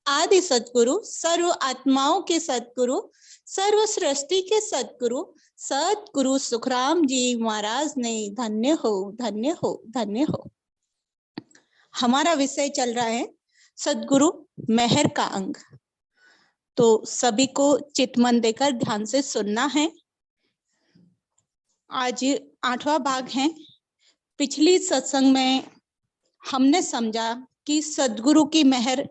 आदि सतगुरु, सर्व आत्माओं के सतगुरु, सर्व सृष्टि के सतगुरु, सतगुरु सुखराम जी महाराज ने धन्य हो, धन्य हो, धन्य हो। हमारा विषय चल रहा है सतगुरु मेहर का अंग। तो सभी को चितमन देकर ध्यान से सुनना है। आज 8वां भाग है। पिछली सत्संग में हमने समझा कि सतगुरु की मेहर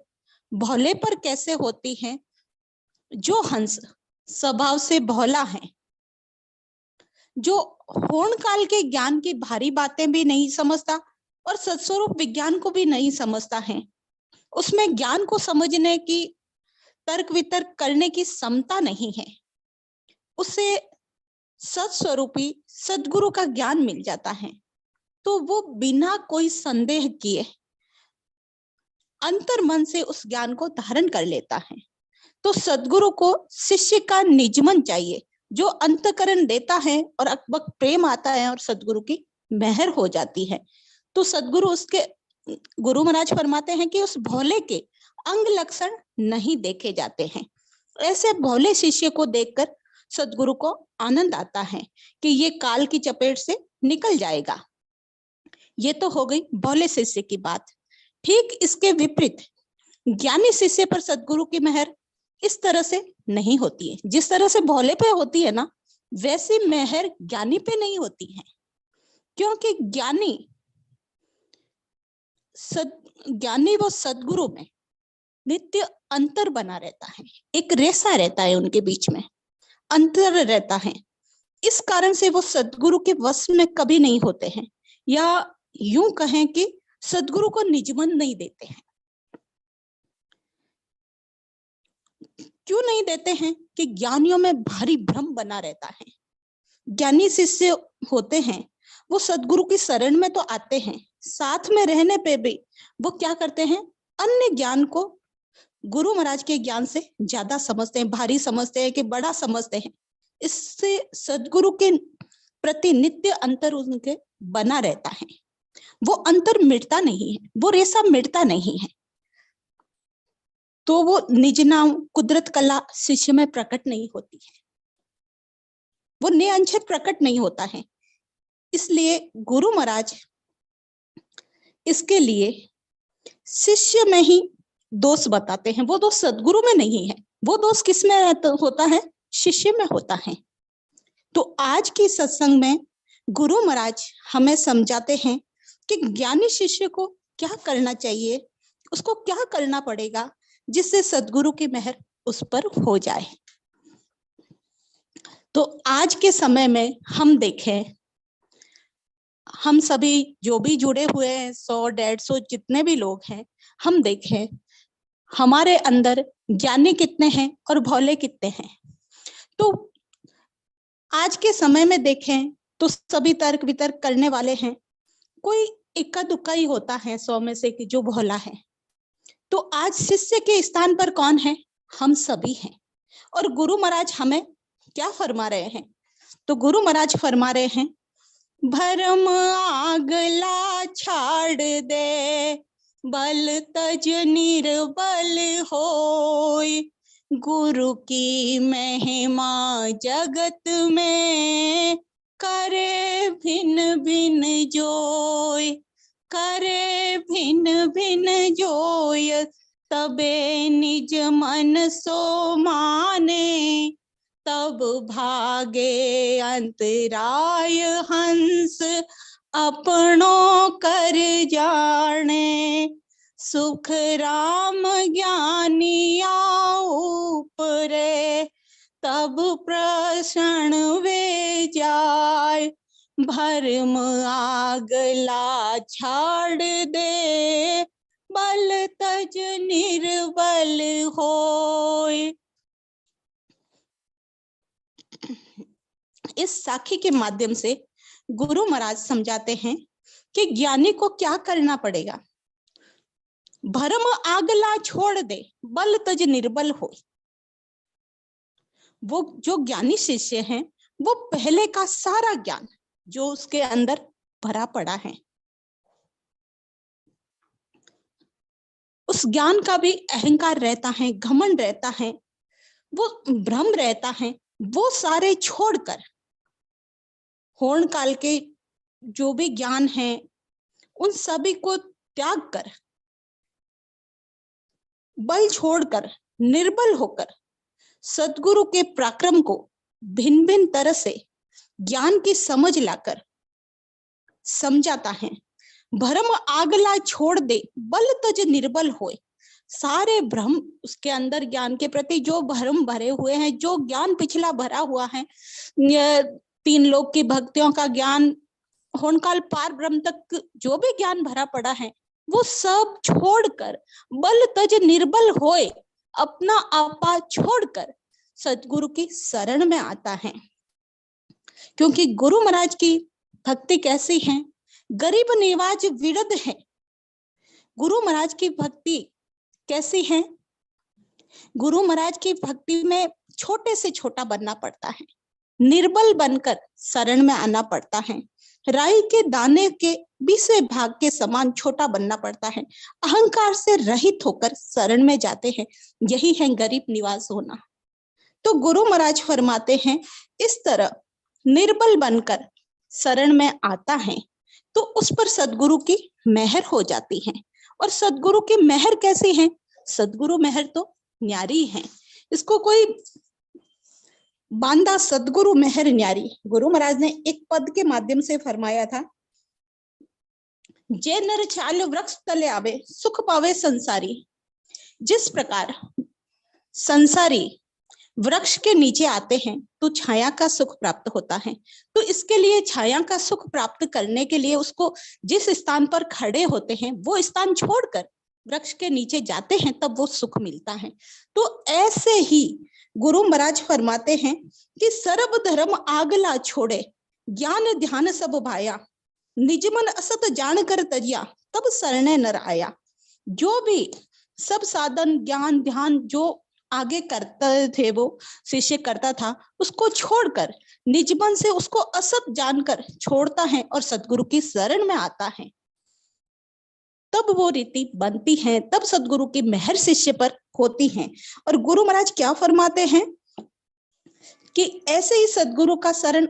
भोले पर कैसे होती है। जो हंस स्वभाव से भोला है, जो होण काल के ज्ञान की भारी बातें भी नहीं समझता और सत्स्वरूप विज्ञान को भी नहीं समझता है, उसमें ज्ञान को समझने की, तर्क वितर्क करने की क्षमता नहीं है, उसे सत्स्वरूपी सद्गुरु का ज्ञान मिल जाता है तो वो बिना कोई संदेह किए अंतर मन से उस ज्ञान को धारण कर लेता है। तो सद्गुरु को शिष्य का निजमन चाहिए, जो अंतकरण देता है और अकबक प्रेम आता है और सद्गुरु की मेहर हो जाती है। तो सद्गुरु उसके गुरु महाराज फरमाते हैं कि उस भोले के अंग लक्षण नहीं देखे जाते हैं। ऐसे भोले शिष्य को देखकर सद्गुरु को आनंद आता है कि ये काल की चपेट से निकल जाएगा। ये तो हो गई भोले शिष्य की बात। ठीक इसके विपरीत ज्ञानी शिष्य पर सद्गुरु की मेहर इस तरह से नहीं होती है। जिस तरह से भोले पे होती है ना, वैसी मेहर ज्ञानी पे नहीं होती है, क्योंकि ज्ञानी वो सद्गुरु में नित्य अंतर बना रहता है, एक रेसा रहता है, उनके बीच में अंतर रहता है। इस कारण से वो सद्गुरु के वश में कभी नहीं होते हैं, या यूं कहें कि सद्गुरु को निजमन नहीं देते हैं। क्यों नहीं देते हैं कि ज्ञानियों में भारी भ्रम बना रहता है। ज्ञानी शिष्य होते हैं, वो सद्गुरु की शरण में तो आते हैं, साथ में रहने पे भी वो क्या करते हैं, अन्य ज्ञान को गुरु महाराज के ज्ञान से ज्यादा समझते हैं, भारी समझते हैं कि बड़ा समझते हैं। इससे सद्गुरु के प्रति नित्य अंतर उनके बना रहता है। वो अंतर मिटता नहीं है, वो रेसा मिटता नहीं है। तो वो निज नाम कुदरत कला शिष्य में प्रकट नहीं होती है, वो निअंशर प्रकट नहीं होता है। इसलिए गुरु महाराज इसके लिए शिष्य में ही दोष बताते हैं। वो दोष सद्गुरु में नहीं है, वो दोष किस में होता है, शिष्य में होता है। तो आज की सत्संग में गुरु महाराज हमें समझाते हैं कि ज्ञानी शिष्य को क्या करना चाहिए, उसको क्या करना पड़ेगा जिससे सद्गुरु की मेहर उस पर हो जाए। तो आज के समय में हम देखें, हम सभी जो भी जुड़े हुए हैं, 100-150 जितने भी लोग हैं, हम देखें हमारे अंदर ज्ञानी कितने हैं और भोले कितने हैं। तो आज के समय में देखें तो सभी तर्क वितर्क करने वाले हैं, कोई इक्का दुक्का ही होता है 100 में से कि जो भोला है। तो आज शिष्य के स्थान पर कौन है, हम सभी हैं। और गुरु महाराज हमें क्या फरमा रहे हैं, तो गुरु महाराज फरमा रहे हैं, भरम आगला छाड़ दे, बल तज निर्बल होय, गुरु की महिमा जगत में करे भिन्न भिन्न जोय, करे भिन्न भिन्न जोय, तबे निज मन सो माने, तब भागे अंतराय हंस अपनों कर जाने, सुख राम ज्ञानिया ऊपरे, तब प्रसन्न वे जाय, भरम आगला छाड़ दे, बल तज निर्बल होय। इस साखी के माध्यम से गुरु महाराज समझाते हैं कि ज्ञानी को क्या करना पड़ेगा। भरम आगला छोड़ दे, बल तज निर्बल हो। वो जो ज्ञानी शिष्य हैं, वो पहले का सारा ज्ञान जो उसके अंदर भरा पड़ा है, उस ज्ञान का भी अहंकार रहता है, घमंड रहता है, वो भ्रम रहता है, वो सारे छोड़कर होर्ण काल के जो भी ज्ञान है उन सभी को त्याग कर, बल छोड़कर, निर्बल होकर सद्गुरु के पराक्रम को भिन्न भिन्न तरह से ज्ञान की समझ लाकर समझाता है। भ्रम आगला छोड़ दे, बल तज निर्बल होए। सारे भ्रम उसके अंदर ज्ञान के प्रति जो भ्रम भरे हुए हैं, जो ज्ञान पिछला भरा हुआ है, 3 लोक की भक्तियों का ज्ञान, होनकाल पार ब्रह्म तक जो भी ज्ञान भरा पड़ा है, वो सब छोड़कर बल तज निर्बल होए, अपना आपा छोड़कर सतगुरु की शरण में आता है। क्योंकि गुरु महाराज की भक्ति कैसी है? गरीब निवाज विरध है। गुरु महाराज की भक्ति कैसी है? गुरु महाराज की भक्ति में छोटे से छोटा बनना पड़ता है, निर्बल बनकर शरण में आना पड़ता है, राई के दाने के 20वें भाग के समान छोटा बनना पड़ता है, अहंकार से रहित होकर शरण में जाते हैं। यही है गरीब निवास होना। तो गुरु महाराज फरमाते हैं, इस तरह निर्बल बनकर शरण में आता है तो उस पर सद्गुरु की मेहर हो जाती है। और सद्गुरु की मेहर कैसी है? सद्गुरु मेहर तो न्यारी है, इसको कोई बांदा सद्गुरु मेहर न्यारी। गुरु महाराज ने एक पद के माध्यम से फरमाया था, जे नर चाल वृक्ष तले आवे, सुख पावे संसारी। जिस प्रकार संसारी वृक्ष के नीचे आते हैं तो छाया का सुख प्राप्त होता है, तो इसके लिए छाया का सुख प्राप्त करने के लिए उसको जिस स्थान पर खड़े होते हैं वो स्थान छोड़कर वृक्ष के नीचे जाते हैं, तब वो सुख मिलता है। तो ऐसे ही गुरु महाराज फरमाते हैं कि सर्व धर्म आगला छोड़े, ज्ञान ध्यान सब भाया, निज मन असत जान कर तजिया, तब शरणे नर आया। जो भी सब साधन ज्ञान ध्यान जो आगे करते थे वो शिष्य करता था, उसको छोड़कर निज मन से उसको असत जानकर छोड़ता है और सद्गुरु की शरण में आता है, तब वो रीति बनती है, तब सद्गुरु की मेहर शिष्य पर होती है। और गुरु महाराज क्या फरमाते हैं कि ऐसे ही सद्गुरु का शरण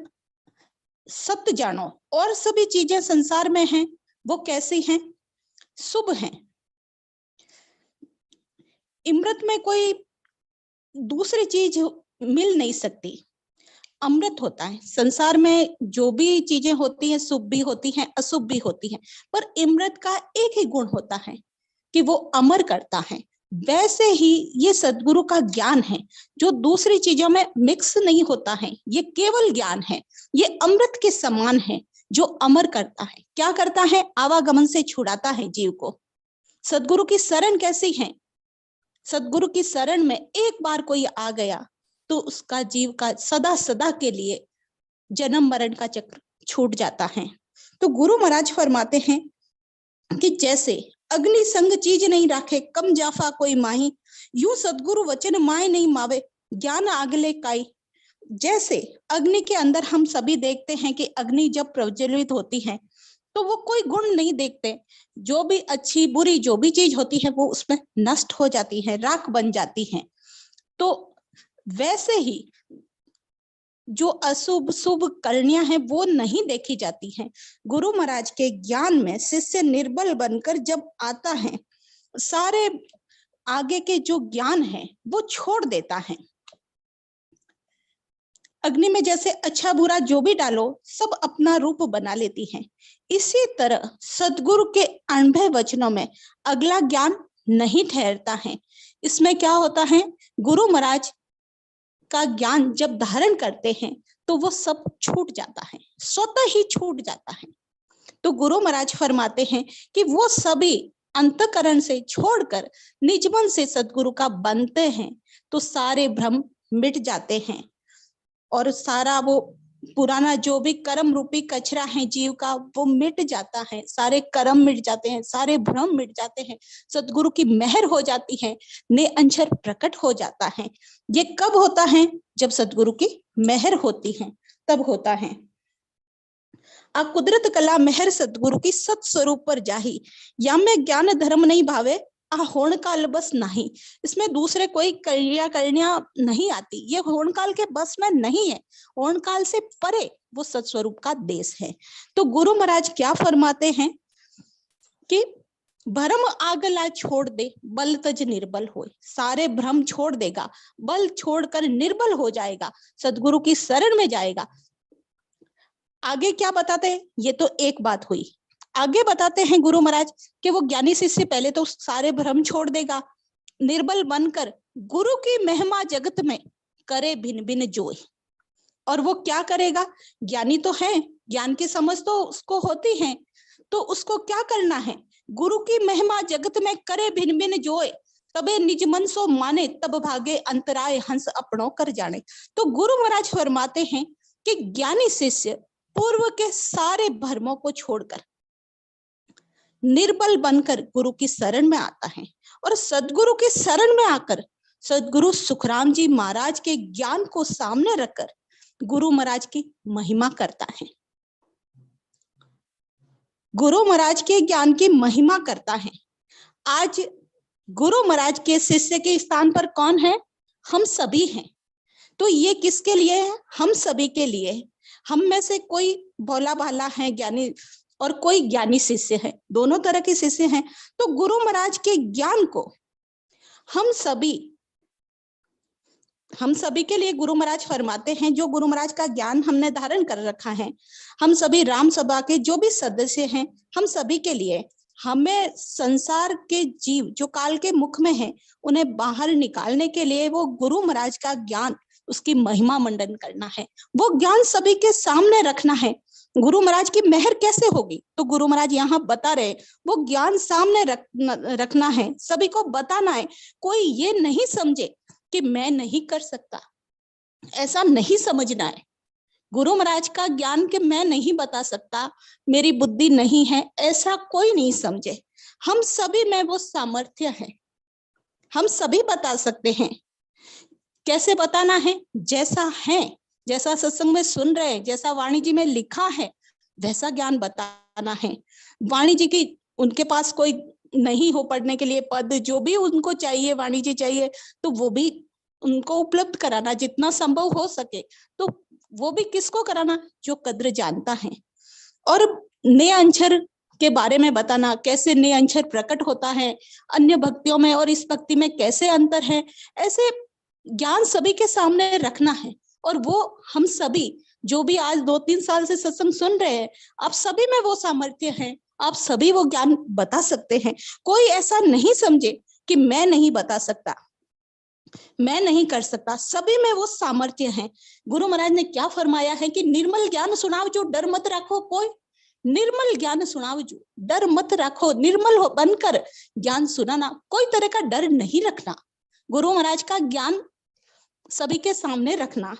सत्य जानो, और सभी चीजें संसार में हैं वो कैसी हैं? शुभ हैं। अमृत में कोई दूसरी चीज मिल नहीं सकती, अमृत होता है। संसार में जो भी चीजें होती हैं शुभ भी होती हैं, अशुभ भी होती हैं, पर अमृत का एक ही गुण होता है कि वो अमर करता है। वैसे ही ये सद्गुरु का ज्ञान है जो दूसरी चीजों में मिक्स नहीं होता है, ये केवल ज्ञान है, ये अमृत के समान है जो अमर करता है। क्या करता है? आवागमन से छुड़ाता है जीव को। सद्गुरु की शरण कैसी है? सद्गुरु की शरण में एक बार कोई आ गया तो उसका जीव का सदा सदा के लिए जन्म मरण का चक्र छूट जाता है। तो गुरु महाराज फरमाते हैं कि जैसे अग्नि संग चीज नहीं राखे, कम जाफा कोई माही, यूं सद्गुरु वचन माय नहीं मावे, ज्ञान आगले काई। जैसे अग्नि के अंदर हम सभी देखते हैं कि अग्नि जब प्रज्वलित होती है तो वो कोई गुण नहीं देखते, जो भी अच्छी बुरी जो भी चीज होती है वो उसमें नष्ट हो जाती है, राख बन जाती है। तो वैसे ही जो अशुभ शुभ करनियां हैं वो नहीं देखी जाती हैं। गुरु महाराज के ज्ञान में शिष्य निर्बल बनकर जब आता है, सारे आगे के जो ज्ञान है वो छोड़ देता है। अग्नि में जैसे अच्छा बुरा जो भी डालो सब अपना रूप बना लेती हैं, इसी तरह सद्गुरु के अनुभव वचनों में अगला ज्ञान नहीं ठहरता है। इसमें क्या होता है? गुरु महाराज का ज्ञान जब धारण करते हैं तो वो सब छूट जाता है, स्वतः ही छूट जाता है। तो गुरु महाराज फरमाते हैं कि वो सभी अंतकरण से छोड़कर निज मन से सद्गुरु का बनते हैं तो सारे भ्रम मिट जाते हैं और सारा वो पुराना जो भी कर्म रूपी कचरा है जीव का वो मिट जाता है, सारे कर्म मिट जाते हैं, सारे भ्रम मिट जाते हैं, सद्गुरु की मेहर हो जाती है, ने अंशर प्रकट हो जाता है। ये कब होता है? जब सद्गुरु की मेहर होती है तब होता है। आ कुदरत कला मेहर सद्गुरु की सत स्वरूप पर जाही, या में ज्ञान धर्म नहीं भावे, होण काल बस नहीं, इसमें दूसरे कोई क्रिया करनिया नहीं आती, ये होण काल के बस में नहीं है, होण काल से परे वो सत्स्वरूप का देश है। तो गुरु महाराज क्या फरमाते हैं कि भ्रम आगला छोड़ दे, बल तज निर्बल होए। सारे भ्रम छोड़ देगा, बल छोड़कर निर्बल हो जाएगा, सदगुरु की शरण में जाएगा। आगे क्या बताते हैं, ये तो एक बात हुई। आगे बताते हैं गुरु महाराज कि वो ज्ञानी शिष्य पहले तो सारे भ्रम छोड़ देगा, निर्बल बनकर गुरु की महिमा जगत में करे भिन्न भिन्न जोय। और वो क्या करेगा, ज्ञानी तो है, ज्ञान की समझ तो उसको होती है, तो उसको क्या करना है, गुरु की महिमा जगत में करे भिन्न भिन्न जोय, तबे निज मन सो माने, तब भागे अंतराय हंस अपनों कर जाने। तो गुरु महाराज फरमाते हैं कि ज्ञानी शिष्य पूर्व के सारे भ्रमों को छोड़कर निर्बल बनकर गुरु की शरण में आता है, और सदगुरु की शरण में आकर सदगुरु सुखराम जी महाराज के ज्ञान को सामने रखकर गुरु महाराज की महिमा करता है, गुरु महाराज के ज्ञान की महिमा करता है। आज गुरु महाराज के शिष्य के स्थान पर कौन है, हम सभी हैं। तो ये किसके लिए है, हम सभी के लिए। हम में से कोई भोला भाला है ज्ञानी और कोई ज्ञानी शिष्य है, दोनों तरह के शिष्य हैं। तो गुरु महाराज के ज्ञान को हम सभी के लिए गुरु महाराज फरमाते हैं, जो गुरु महाराज का ज्ञान हमने धारण कर रखा है, हम सभी राम सभा के जो भी सदस्य हैं, हम सभी के लिए, हमें संसार के जीव जो काल के मुख में है उन्हें बाहर निकालने के लिए वो गुरु महाराज का ज्ञान, उसकी महिमा मंडन करना है, वो ज्ञान सभी के सामने रखना है। गुरु महाराज की मेहर कैसे होगी, तो गुरु महाराज यहाँ बता रहे, वो ज्ञान सामने रखना है, सभी को बताना है। कोई ये नहीं समझे कि मैं नहीं कर सकता, ऐसा नहीं समझना है। गुरु महाराज का ज्ञान कि मैं नहीं बता सकता, मेरी बुद्धि नहीं है, ऐसा कोई नहीं समझे। हम सभी में वो सामर्थ्य है, हम सभी बता सकते हैं। कैसे बताना है, जैसा है, जैसा सत्संग में सुन रहे हैं, जैसा वाणी जी में लिखा है वैसा ज्ञान बताना है। वाणी जी की, उनके पास कोई नहीं हो पढ़ने के लिए पद, जो भी उनको चाहिए, वाणी जी चाहिए, तो वो भी उनको उपलब्ध कराना जितना संभव हो सके। तो वो भी किसको कराना, जो कद्र जानता है। और नए अक्षर के बारे में बताना, कैसे नए अक्षर प्रकट होता है अन्य भक्तियों में और इस भक्ति में कैसे अंतर है, ऐसे ज्ञान सभी के सामने रखना है। और वो हम सभी जो भी आज 2-3 साल से सत्संग सुन रहे हैं, आप सभी में वो सामर्थ्य है, आप सभी वो ज्ञान बता सकते हैं। कोई ऐसा नहीं समझे कि मैं नहीं बता सकता, मैं नहीं कर सकता, सभी में वो सामर्थ्य है। गुरु महाराज ने क्या फरमाया है कि निर्मल ज्ञान सुनाओ जो डर मत रखो कोई, निर्मल ज्ञान सुनाओ जो डर मत रखो, निर्मल हो बनकर ज्ञान सुनाना, कोई तरह का डर नहीं रखना, गुरु महाराज का ज्ञान सभी के सामने रखना।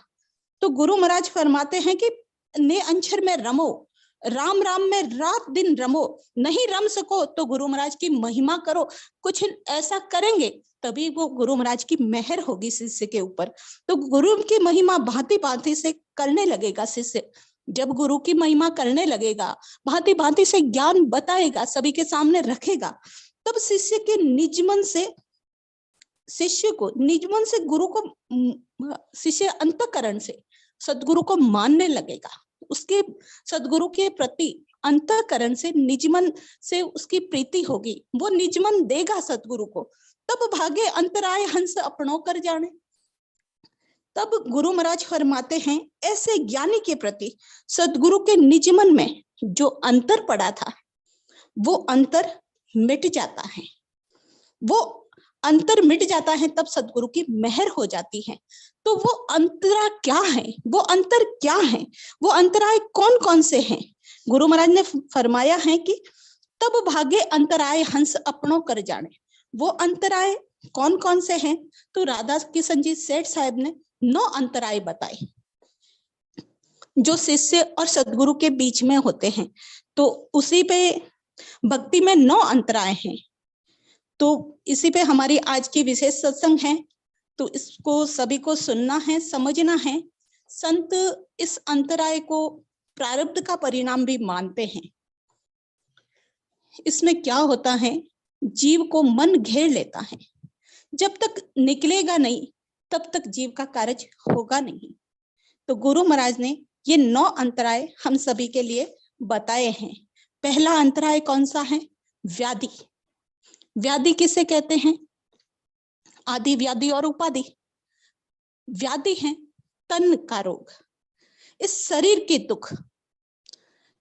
तो गुरु महाराज फरमाते हैं कि ने अक्षर में रमो, राम राम में रात दिन रमो, नहीं रम सको तो गुरु महाराज की महिमा करो। कुछ ऐसा करेंगे तभी वो गुरु महाराज की मेहर होगी शिष्य के ऊपर। तो गुरु की महिमा भांति भांति से करने लगेगा शिष्य। जब गुरु की महिमा करने लगेगा, भांति भांति से ज्ञान बताएगा, सभी के सामने रखेगा, तब शिष्य के निज मन से, शिष्य को निज मन से गुरु को, शिष्य अंतःकरण से सदगुरु को मानने लगेगा, उसके सदगुरु के प्रति अंतःकरण से निज मन से उसकी प्रीति होगी, वो निज मन देगा सदगुरु को, तब भागे अंतराय हंस अपनों कर जाने। तब गुरु महाराज फरमाते हैं, ऐसे ज्ञानी के प्रति सदगुरु के निज मन में जो अंतर पड़ा था वो अंतर मिट जाता है, वो अंतर मिट जाता है, तब सदगुरु की मेहर हो जाती है। तो वो अंतरा क्या है, वो अंतर क्या है, वो अंतराय कौन कौन से हैं? गुरु महाराज ने फरमाया है कि तब भागे अंतराय हंस अपनों कर जाने। वो अंतराय कौन कौन से हैं? तो राधा किशन जी सेठ साहब ने 9 अंतराय बताए जो शिष्य और सदगुरु के बीच में होते हैं। तो उसी पे भक्ति में 9 अंतराय हैं। तो इसी पे हमारी आज की विशेष सत्संग है, तो इसको सभी को सुनना है, समझना है। संत इस अंतराय को प्रारब्ध का परिणाम भी मानते हैं। इसमें क्या होता है, जीव को मन घेर लेता है। जब तक निकलेगा नहीं तब तक जीव का कार्य होगा नहीं। तो गुरु महाराज ने ये 9 अंतराय हम सभी के लिए बताए हैं। पहला अंतराय कौन सा है? व्याधि। व्याधि किसे कहते हैं? आदि, व्याधि और उपाधि। व्याधि है तन का रोग, इस शरीर के दुख।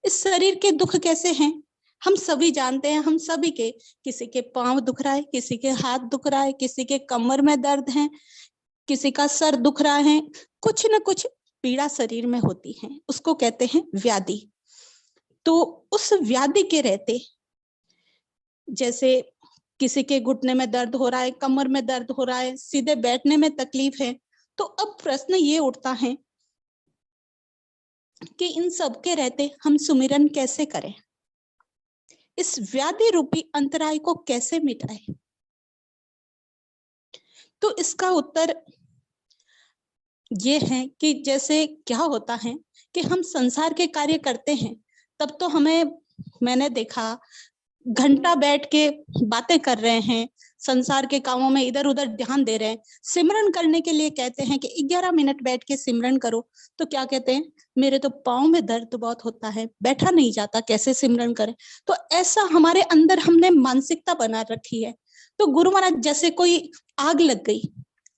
इस शरीर के दुख कैसे हैं? हम सभी जानते हैं, हम सभी के, किसी के पांव दुख रहा है, किसी के हाथ दुख रहा है, किसी के कमर में दर्द है, किसी का सर दुख रहा है, कुछ न कुछ पीड़ा शरीर में होती है, उसको कहते हैं व्याधि। तो उस व्याधि के रहते, जैसे किसी के घुटने में दर्द हो रहा है, कमर में दर्द हो रहा है, सीधे बैठने में तकलीफ है, तो अब प्रश्न ये उठता है कि इन सब के रहते हम सुमिरन कैसे करें, इस व्याधि रूपी अंतराय को कैसे मिटाएं? तो इसका उत्तर ये है कि जैसे क्या होता है कि हम संसार के कार्य करते हैं, तब तो हमें, मैंने देखा, घंटा बैठ के बातें कर रहे हैं, संसार के कामों में इधर उधर ध्यान दे रहे हैं। सिमरन करने के लिए कहते हैं कि 11 मिनट बैठ के सिमरन करो, तो क्या कहते हैं, मेरे तो पाँव में दर्द बहुत होता है, बैठा नहीं जाता, कैसे सिमरन करें? तो ऐसा हमारे अंदर हमने मानसिकता बना रखी है। तो गुरु महाराज, जैसे कोई आग लग गई,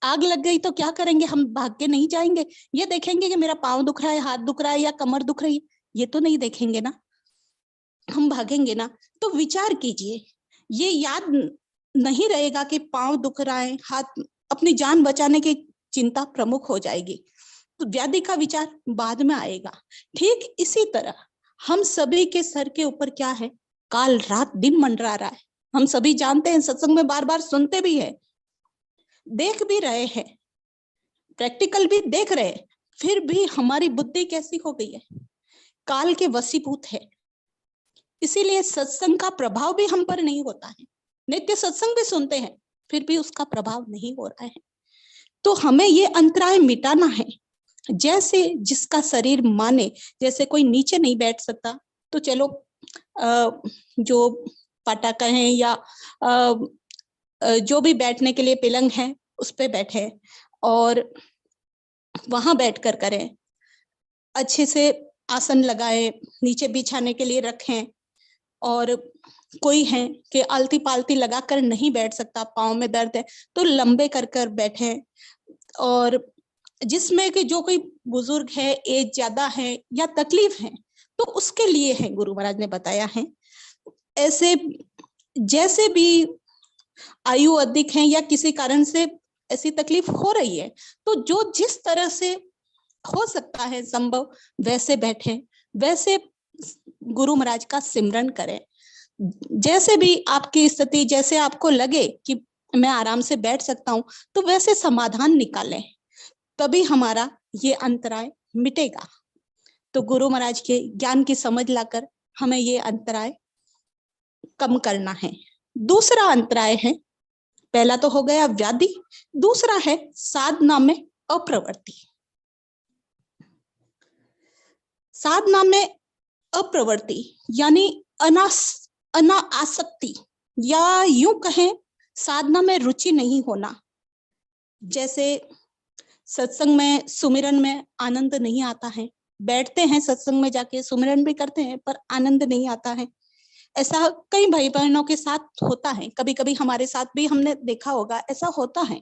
आग लग गई तो क्या करेंगे? हम भाग के नहीं जाएंगे, ये देखेंगे कि मेरा पाँव दुख रहा है, हाथ दुख रहा है या कमर दुख रही है, ये तो नहीं देखेंगे ना, हम भागेंगे ना। तो विचार कीजिए, ये याद नहीं रहेगा कि पाँव दुख रहा है, हाथ, अपनी जान बचाने की चिंता प्रमुख हो जाएगी, तो व्याधि का विचार बाद में आएगा। ठीक इसी तरह हम सभी के सर के ऊपर क्या है? काल रात दिन मंडरा रहा है। हम सभी जानते हैं, सत्संग में बार बार सुनते भी है, देख भी रहे हैं, प्रैक्टिकल भी देख रहे हैं, फिर भी हमारी बुद्धि कैसी हो गई है? काल के वशीभूत है। इसीलिए सत्संग का प्रभाव भी हम पर नहीं होता है। नित्य सत्संग भी सुनते हैं, फिर भी उसका प्रभाव नहीं हो रहा है। तो हमें ये अंतराय मिटाना है। जैसे जिसका शरीर माने, जैसे कोई नीचे नहीं बैठ सकता, तो चलो जो पटाखा है या जो भी बैठने के लिए पिलंग है उस पे बैठे और वहां बैठकर करें, अच्छे से आसन लगाए, नीचे बिछाने के लिए रखें। और कोई है कि आलती पालती लगाकर नहीं बैठ सकता, पाँव में दर्द है, तो लंबे कर कर बैठे। और जिसमें कि जो कोई बुजुर्ग है, एज ज्यादा है या तकलीफ है, तो उसके लिए है, गुरु महाराज ने बताया है। ऐसे जैसे भी आयु अधिक है या किसी कारण से ऐसी तकलीफ हो रही है, तो जो जिस तरह से हो सकता है संभव, वैसे बैठे, वैसे गुरु महाराज का सिमरन करें। जैसे भी आपकी स्थिति, जैसे आपको लगे कि मैं आराम से बैठ सकता हूं, तो वैसे समाधान निकालें, तभी हमारा ये अंतराय मिटेगा। तो गुरु महाराज के ज्ञान की समझ लाकर हमें ये अंतराय कम करना है। दूसरा अंतराय है, पहला तो हो गया व्याधि, दूसरा है साधना में अप्रवृत्ति। साधना में अप्रवृत्ति यानी अनासक्ति, या यूं कहें साधना में रुचि नहीं होना। जैसे सत्संग में, सुमिरन में आनंद नहीं आता है, बैठते हैं सत्संग में जाके सुमिरन भी करते हैं पर आनंद नहीं आता है। ऐसा कई भाई बहनों के साथ होता है, कभी कभी हमारे साथ भी हमने देखा होगा, ऐसा होता है।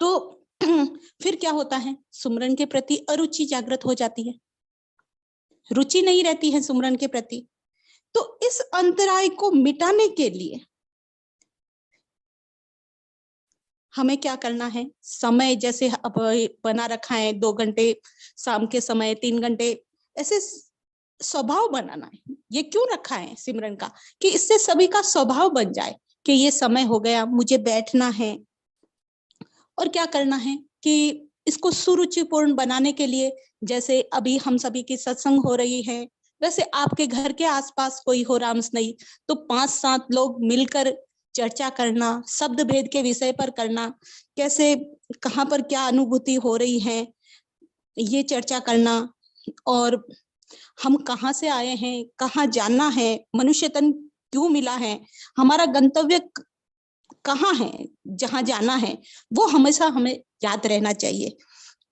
तो फिर क्या होता है, सुमिरन के प्रति अरुचि जागृत हो जाती है, रुचि नहीं रहती है सुमिरन के प्रति। तो इस अंतराय को मिटाने के लिए हमें क्या करना है? समय जैसे अब बना रखा है, 2 घंटे शाम के समय, 3 घंटे, ऐसे स्वभाव बनाना है। ये क्यों रखा है सिमरन का? कि इससे सभी का स्वभाव बन जाए कि ये समय हो गया, मुझे बैठना है। और क्या करना है कि इसको सुरुचिपूर्ण बनाने के लिए, जैसे अभी हम सभी की सत्संग हो रही है, वैसे आपके घर के आसपास कोई हो रामस्नेही, तो 5-7 लोग मिलकर चर्चा करना, शब्द भेद के विषय पर करना, कैसे, कहाँ पर क्या अनुभूति हो रही है, ये चर्चा करना। और हम कहाँ से आए हैं, कहाँ जाना है, मनुष्य तन क्यों मिला है, हमारा गंतव्य कहाँ है, जहां जाना है, वो हमेशा हमें याद रहना चाहिए।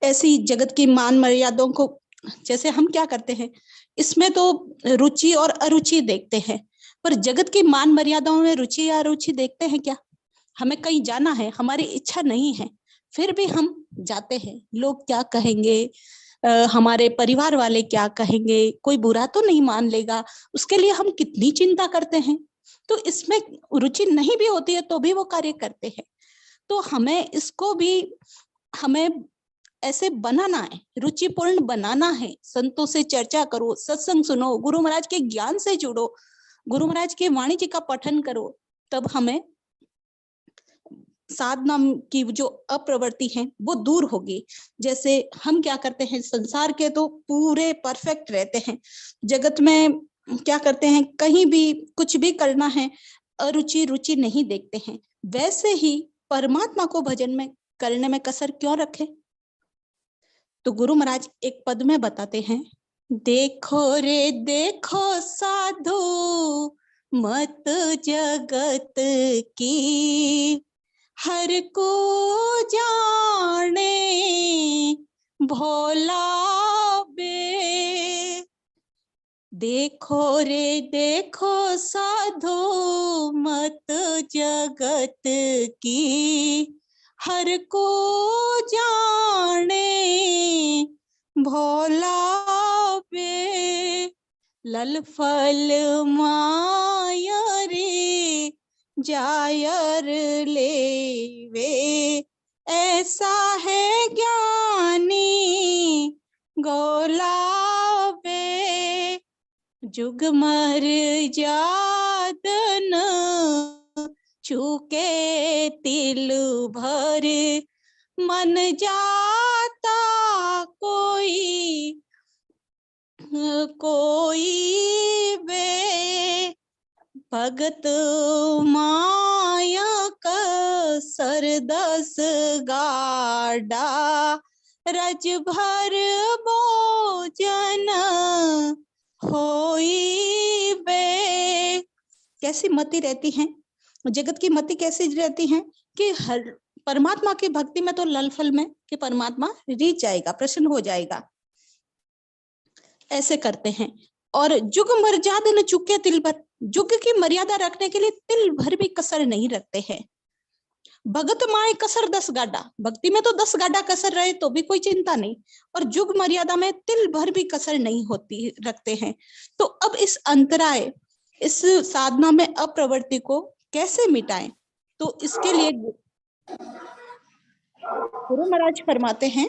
ऐसी जगत की मान मर्यादाओं को, जैसे हम क्या करते हैं, इसमें तो रुचि और अरुचि देखते हैं, पर जगत की मान मर्यादाओं में रुचि या अरुचि देखते हैं क्या? हमें कहीं जाना है, हमारी इच्छा नहीं है, फिर भी हम जाते हैं। लोग क्या कहेंगे, हमारे परिवार वाले क्या कहेंगे, कोई बुरा तो नहीं मान लेगा, उसके लिए हम कितनी चिंता करते हैं। तो इसमें रुचि नहीं भी होती है तो भी वो कार्य करते हैं। तो हमें इसको भी हमें ऐसे बनाना है, रुचिपूर्ण बनाना है। संतों से चर्चा करो, सत्संग सुनो, गुरु महाराज के ज्ञान से जुड़ो, गुरु महाराज के वाणी जी का पठन करो, तब हमें साधना की जो अप्रवृत्ति है वो दूर होगी। जैसे हम क्या करते हैं, संसार के तो पूरे परफेक्ट रहते हैं, जगत में क्या करते हैं, कहीं भी कुछ भी करना है अरुचि रुचि नहीं देखते हैं। वैसे ही परमात्मा को भजन में करने में कसर क्यों रखे? तो गुरु महाराज एक पद में बताते हैं, देखो रे देखो साधु मत जगत की, हर को जाने भोला बे। देखो रे देखो साधु मत जगत की, हर को जाने भोला बे। लल फल माया रे जायर लेवे, ऐसा है ज्ञानी गोलाबे। जुग मर जादन चूके तिल भर, मन जाता कोई कोई बे। भगत माया का सरदस गाड़ा, रज भर भोजन होई बे। कैसी मति रहती है जगत की, मति कैसी रहती है कि हर परमात्मा की भक्ति में तो लल फल में कि परमात्मा रीच जाएगा, प्रसन्न हो जाएगा, ऐसे करते हैं। और जुग मर्यादा न चुके तिल भर, जुग की मर्यादा रखने के लिए तिल भर भी कसर नहीं रखते हैं। भगत माए कसर 10 गाड़ा, भक्ति में तो 10 गाड़ा कसर रहे तो भी कोई चिंता नहीं, और जुग मर्यादा में तिल भर भी कसर नहीं होती रखते हैं। तो अब इस अंतराय, इस साधना में अप्रवृत्ति को कैसे मिटाएं? तो इसके लिए गुरु महाराज फरमाते हैं,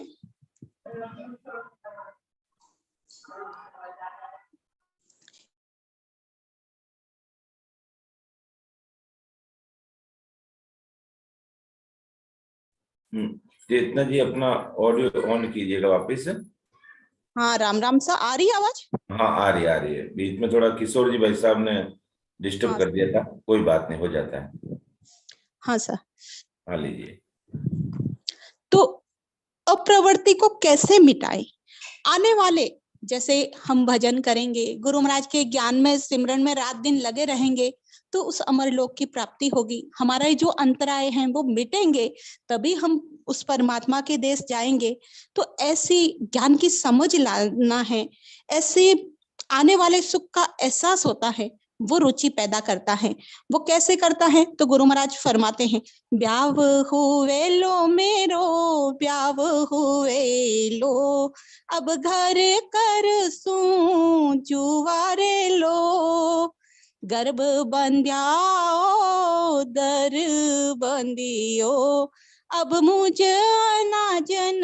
चेतना जी अपना ऑडियो ऑन कीजिएगा वापस। हाँ राम राम सा, आ रही है आवाज? हाँ आ रही है। बीच में थोड़ा किशोर जी भाई साहब ने डिस्टर्ब हाँ कर दिया था, कोई बात नहीं, हो जाता है। हाँ सर, हाँ लीजिए। तो अप्रवृत्ति को कैसे मिटाए? आने वाले, जैसे हम भजन करेंगे, गुरु महाराज के ज्ञान में सिमरन में रात दिन लगे रहेंगे, तो उस अमर लोक की प्राप्ति होगी। हमारा जो अंतराय हैं वो मिटेंगे, तभी हम उस परमात्मा के देश जाएंगे। तो ऐसी ज्ञान की समझ लाना है, ऐसे आने वाले सुख का एहसास होता है, वो रुचि पैदा करता है। वो कैसे करता है? तो गुरु महाराज फरमाते हैं, ब्याव हुए लो मेरो ब्याव हुए लो, अब घर कर सू जुवारे लो, गर्भ बंध्याओ दर बंदियो, अब मुझ अनाजन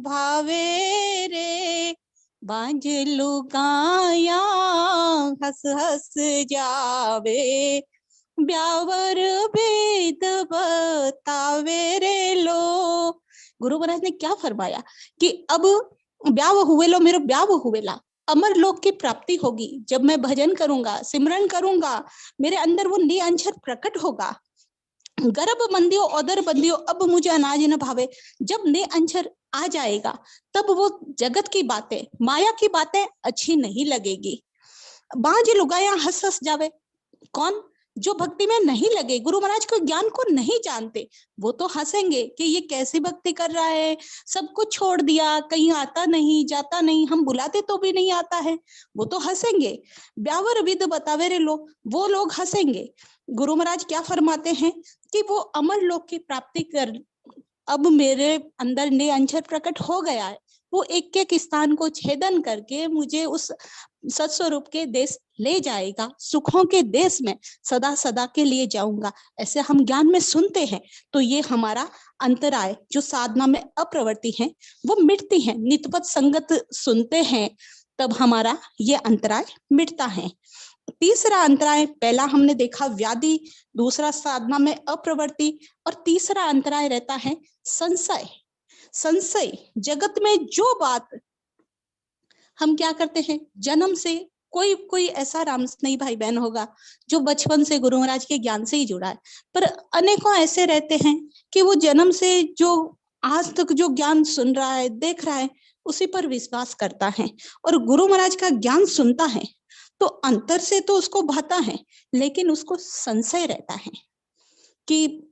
भावे रे, बांझ लुगाया हंस हंस जावे, ब्यावर भेद बतावे रे लो। गुरु महाराज ने क्या फरमाया कि अब ब्याव हुए लो मेरो ब्याव हुएला, अमर लोक की प्राप्ति होगी। जब मैं भजन करूंगा, सिमरन करूंगा, मेरे अंदर वो निअंजर प्रकट होगा। गर्भ बंदियो ओदर बंदियो अब मुझे अनाज न भावे, जब ने अंशर आ जाएगा तब वो जगत की बातें, माया की बातें अच्छी नहीं लगेगी। बांझ लुगाया हंस हंस जावे, कौन? जो भक्ति में नहीं लगे, गुरु महाराज को ज्ञान को नहीं जानते, वो तो हंसेंगे कि ये कैसी भक्ति कर रहा है, सब कुछ छोड़ दिया, कहीं आता नहीं जाता नहीं, हम बुलाते तो भी नहीं आता है, वो तो हंसेंगे। ब्यावर विद बतावे रे लोग, वो लोग हंसेंगे। गुरु महाराज क्या फरमाते हैं कि वो अमर लोक की प्राप्ति कर, अब मेरे अंदर ने अंशर प्रकट हो गया है, वो एक एक स्थान को छेदन करके मुझे उस सत्स्वरूप के देश ले जाएगा, सुखों के देश में सदा सदा के लिए जाऊंगा, ऐसे हम ज्ञान में सुनते हैं। तो ये हमारा अंतराय जो साधना में अप्रवृत्ति है वो मिटती है। नित्यपद संगत सुनते हैं तब हमारा ये अंतराय मिटता है। तीसरा अंतराय, पहला हमने देखा व्याधि, दूसरा साधना में अप्रवृत्ति, और तीसरा अंतराय रहता है संशय। संशय, जगत में जो बात हम क्या करते हैं, जन्म से कोई कोई ऐसा रामस्नेही भाई बहन होगा जो बचपन से गुरु महाराज के ज्ञान से ही जुड़ा है, पर अनेकों ऐसे रहते हैं कि वो जन्म से जो आज तक जो ज्ञान सुन रहा है, देख रहा है, उसी पर विश्वास करता है और गुरु महाराज का ज्ञान सुनता है तो अंतर से तो उसको भाता है, लेकिन उसको संशय रहता है कि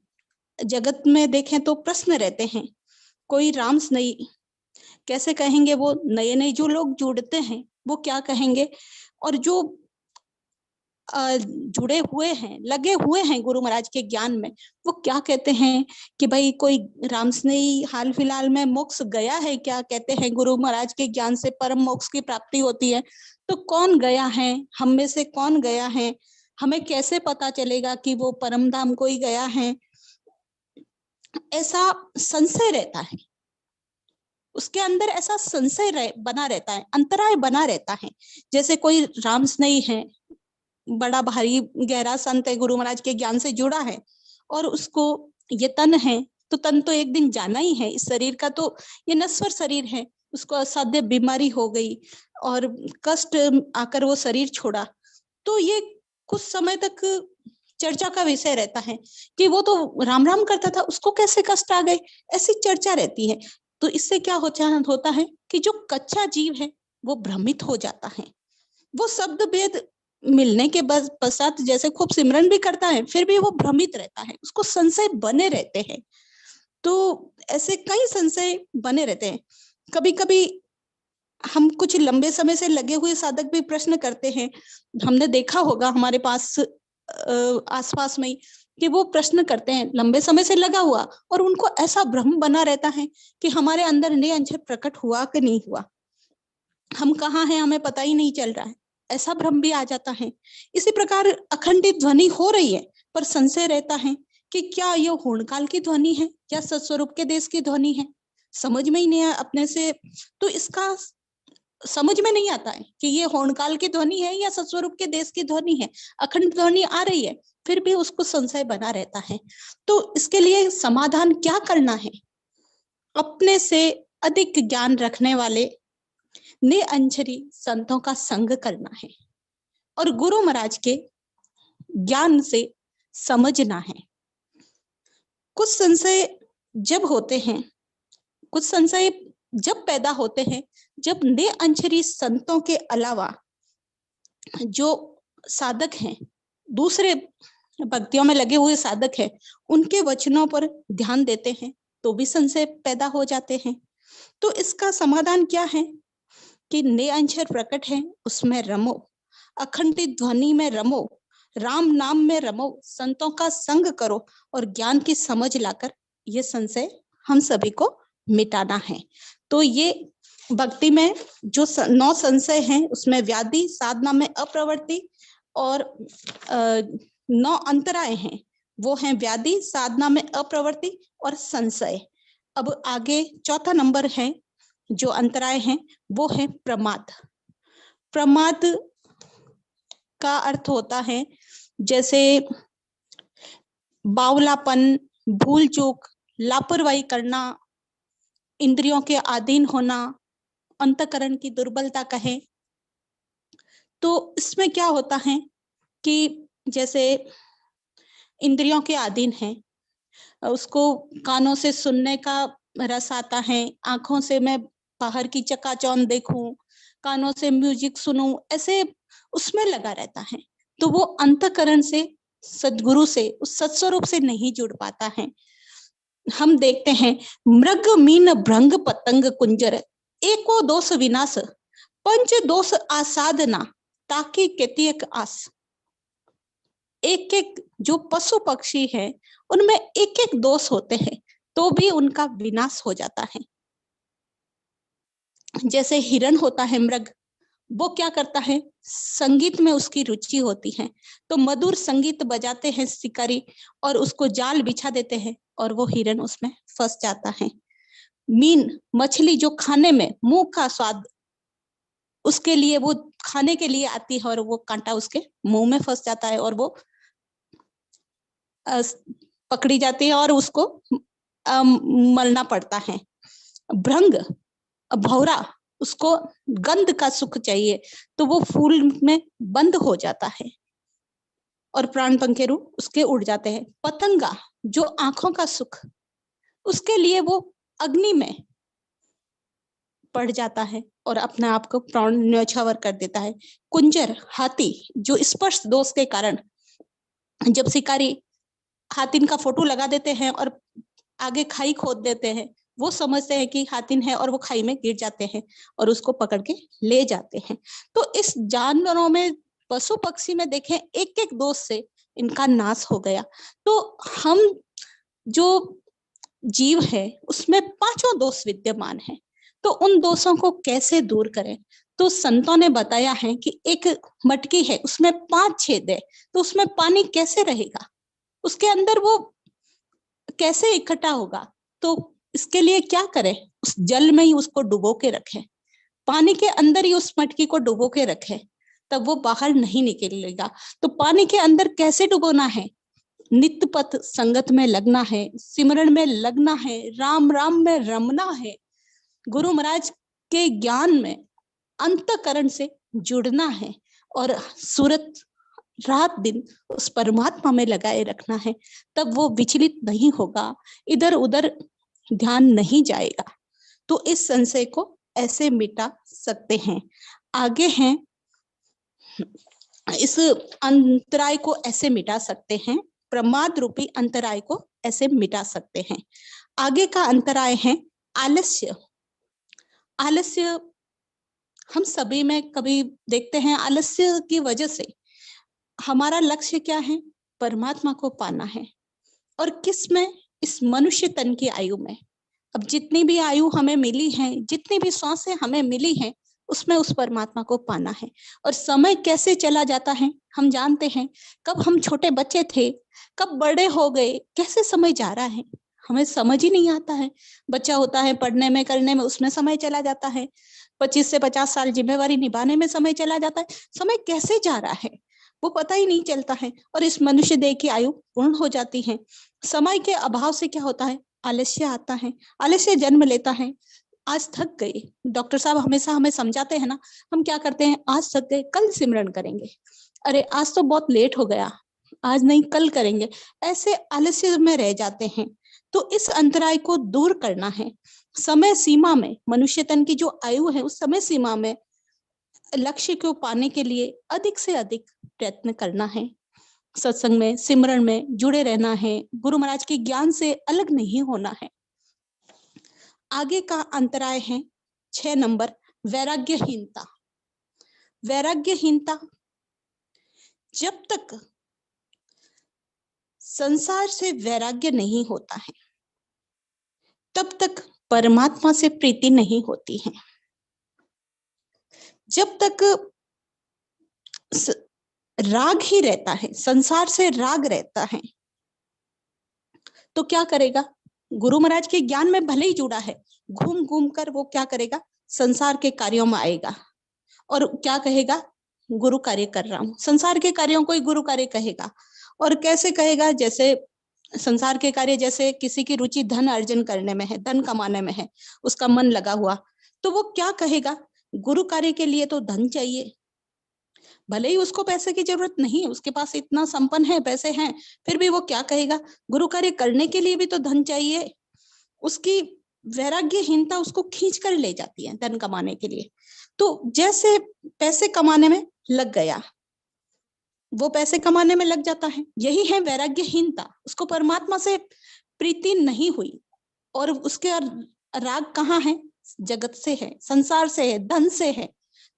जगत में देखें तो प्रश्न रहते हैं, कोई रामस्नेही कैसे कहेंगे, वो नए नए जो लोग जुड़ते हैं वो क्या कहेंगे, और जो जुड़े हुए हैं, लगे हुए हैं गुरु महाराज के ज्ञान में, वो क्या कहते हैं कि भाई कोई रामस्नेही हाल फिलहाल में मोक्ष गया है क्या? कहते हैं गुरु महाराज के ज्ञान से परम मोक्ष की प्राप्ति होती है। तो कौन गया है, हम में से कौन गया है, हमें कैसे पता चलेगा कि वो परम धाम को ही गया है? ऐसा संशय रहता है, उसके अंदर ऐसा संशय बना रहता है, अंतराय बना रहता है। जैसे कोई रामस्नेही है, बड़ा भारी गहरा संत है, गुरु महाराज के ज्ञान से जुड़ा है, और उसको ये तन है, तो तन तो एक दिन जाना ही है, इस शरीर का तो ये नश्वर शरीर है, उसको असाध्य बीमारी हो गई और कष्ट आकर वो शरीर छोड़ा, तो ये कुछ समय तक चर्चा का विषय रहता है कि वो तो राम राम करता था, उसको कैसे कष्ट आ गए, ऐसी चर्चा रहती है। तो इससे क्या होता है कि जो कच्चा जीव है वो भ्रमित हो जाता है, वो शब्द भेद मिलने के पश्चात जैसे खूब सिमरन भी करता है, फिर भी वो भ्रमित रहता है, उसको संशय बने रहते हैं। तो ऐसे कई संशय बने रहते हैं। कभी कभी हम कुछ लंबे समय से लगे हुए साधक भी प्रश्न करते हैं, हमने देखा होगा हमारे पास आसपास में कि वो प्रश्न करते हैं लंबे समय से लगा हुआ, और उनको ऐसा भ्रम बना रहता है कि हमारे अंदर नए अंश प्रकट हुआ कि नहीं हुआ, हम कहाँ हैं हमें पता ही नहीं चल रहा है, ऐसा भ्रम भी आ जाता है। इसी प्रकार अखंडित ध्वनि हो रही है पर संशय रहता है कि क्या ये होणकाल की ध्वनि है या सत्स्वरूप के देश की ध्वनि है, समझ में ही नहीं है अपने से। तो इसका समझ में नहीं आता है कि ये होणकाल की ध्वनि है या सत्स्वरूप के देश की ध्वनि है। अखंड ध्वनि आ रही है फिर भी उसको संशय बना रहता है। तो इसके लिए समाधान क्या करना है? अपने से अधिक ज्ञान रखने वाले निअंजरी संतों का संग करना है और गुरु महाराज के ज्ञान से समझना है। कुछ संशय जब होते हैं, कुछ संशय जब पैदा होते हैं जब निअंजरी संतों के अलावा जो साधक हैं, दूसरे भक्तियों में लगे हुए साधक हैं, उनके वचनों पर ध्यान देते हैं तो भी संशय पैदा हो जाते हैं। तो इसका समाधान क्या है कि नए अंशर प्रकट है उसमें रमो, अखंडित ध्वनि में रमो, राम नाम में रमो, संतों का संग करो और ज्ञान की समझ लाकर ये संशय हम सभी को मिटाना है। तो ये भक्ति में जो 9 संशय हैं उसमें व्याधि, साधना में अप्रवृत्ति और 9 अंतराय हैं, वो हैं व्याधि, साधना में अप्रवृत्ति और संशय। अब आगे चौथा नंबर है जो अंतराय हैं वो है प्रमाद। प्रमाद का अर्थ होता है जैसे बावलापन, भूल चूक, लापरवाही करना, इंद्रियों के अधीन होना, अंतःकरण की दुर्बलता कहे। तो इसमें क्या होता है कि जैसे इंद्रियों के अधीन है, उसको कानों से सुनने का रस आता है, आंखों से मैं बाहर की चकाचौंध देखूं, कानों से म्यूजिक सुनूं, ऐसे उसमें लगा रहता है। तो वो अंतःकरण से, सद्गुरु से, उस सत्स्वरूप से नहीं जुड़ पाता है। हम देखते हैं, मृग मीन भृंग पतंग कुंजर, एको दोष विनाश, पंच दोष आसाधना, ताकि केतियक आस। एक एक जो पशु पक्षी है उनमें एक एक दोष होते हैं, तो भी उनका विनाश हो जाता है। जैसे हिरण होता है, मृग, वो क्या करता है, संगीत में उसकी रुचि होती है, तो मधुर संगीत बजाते हैं शिकारी और उसको जाल बिछा देते हैं और वो हिरण उसमें फंस जाता है। मीन मछली जो खाने में मुंह का स्वाद, उसके लिए वो खाने के लिए आती है और वो कांटा उसके मुंह में फंस जाता है और वो पकड़ी जाती है और उसको मलना पड़ता है। भृंग, भौरा, उसको गंध का सुख चाहिए तो वो फूल में बंद हो जाता है और प्राण पंखेरु उसके उड़ जाते हैं। पतंगा, जो आंखों का सुख, उसके लिए वो अग्नि में पड़ जाता है और अपने आप को प्राण न्यौछावर कर देता है। कुंजर, हाथी, जो स्पर्श दोष के कारण जब शिकारी हाथिन का फोटो लगा देते हैं और आगे खाई खोद देते हैं, वो समझते हैं कि हाथिन है और वो खाई में गिर जाते हैं और उसको पकड़ के ले जाते हैं। तो इस जानवरों में, पशु पक्षी में देखें, एक एक दोष से इनका नाश हो गया। तो हम जो जीव है उसमें पांचों दोष विद्यमान है, तो उन दोषों को कैसे दूर करें? तो संतों ने बताया है कि एक मटकी है, उसमें 5 छेद है, तो उसमें पानी कैसे रहेगा, उसके अंदर वो कैसे इकट्ठा होगा? तो इसके लिए क्या करें, उस जल में ही उसको डुबो के रखें, पानी के अंदर ही उस मटकी को डुबो के रखें, तब वो बाहर नहीं निकलेगा। तो पानी के अंदर कैसे डुबोना है? नित्य पथ संगत में लगना है, सिमरन में लगना है, राम राम में रमना है, गुरु महाराज के ज्ञान में अंतःकरण से जुड़ना है और सूरत रात दिन उस परमात्मा में लगाए रखना है, तब वो विचलित नहीं होगा, इधर उधर ध्यान नहीं जाएगा। तो इस संशय को ऐसे मिटा सकते हैं। आगे हैं, इस अंतराय को ऐसे मिटा सकते हैं, प्रमाद रूपी अंतराय को ऐसे मिटा सकते हैं। आगे का अंतराय है आलस्य। आलस्य हम सभी में कभी देखते हैं, आलस्य की वजह से हमारा लक्ष्य क्या है? परमात्मा को पाना है। और किस में? इस मनुष्य तन की आयु में। अब जितनी भी आयु हमें मिली है, जितनी भी सांसें हमें मिली हैं, उसमें उस परमात्मा को पाना है। और समय कैसे चला जाता है हम जानते हैं। कब हम छोटे बच्चे थे, कब बड़े हो गए, कैसे समय जा रहा है हमें समझ ही नहीं आता है। बच्चा होता है, पढ़ने में करने में उसमें समय चला जाता है, 25 से 50 साल जिम्मेवारी निभाने में समय चला जाता है। समय कैसे जा रहा है वो पता ही नहीं चलता है और इस मनुष्य देह की आयु पूर्ण हो जाती है। समय के अभाव से क्या होता है? आलस्य आता है, आलस्य जन्म लेता है। आज थक गए, डॉक्टर साहब हमेशा हमें समझाते हैं ना, हम क्या करते हैं, आज थक गए कल सिमरन करेंगे, अरे आज तो बहुत लेट हो गया, आज नहीं कल करेंगे, ऐसे आलस्य में रह जाते हैं। तो इस अंतराय को दूर करना है। समय सीमा में, मनुष्य तन की जो आयु है उस समय सीमा में लक्ष्य को पाने के लिए अधिक से अधिक प्रयत्न करना है। सत्संग में, सिमरन में जुड़े रहना है, गुरु महाराज के ज्ञान से अलग नहीं होना है। आगे का अंतराय है 6 नंबर, वैराग्यहीनता। वैराग्यहीनता, जब तक संसार से वैराग्य नहीं होता है तब तक परमात्मा से प्रीति नहीं होती है। जब तक राग ही रहता है, संसार से राग रहता है, तो क्या करेगा? गुरु महाराज के ज्ञान में भले ही जुड़ा है, घूम घूम कर वो क्या करेगा? संसार के कार्यों में आएगा और क्या कहेगा? गुरु कार्य कर रहा हूं। संसार के कार्यों को ही गुरु कार्य कहेगा। और कैसे कहेगा? जैसे संसार के कार्य, जैसे किसी की रुचि धन अर्जन करने में है, धन कमाने में है, उसका मन लगा हुआ, तो वो क्या कहेगा? गुरु कार्य के लिए तो धन चाहिए, भले ही उसको पैसे की जरूरत नहीं है, उसके पास इतना संपन्न है, पैसे हैं, फिर भी वो क्या कहेगा? गुरु कार्य करने के लिए भी तो धन चाहिए। उसकी वैराग्यहीनता उसको खींच कर ले जाती है धन कमाने के लिए। तो जैसे पैसे कमाने में लग गया, वो पैसे कमाने में लग जाता है। यही है वैराग्यहीनता। उसको परमात्मा से प्रीति नहीं हुई और उसके राग कहाँ है? जगत से है, संसार से है, धन से है,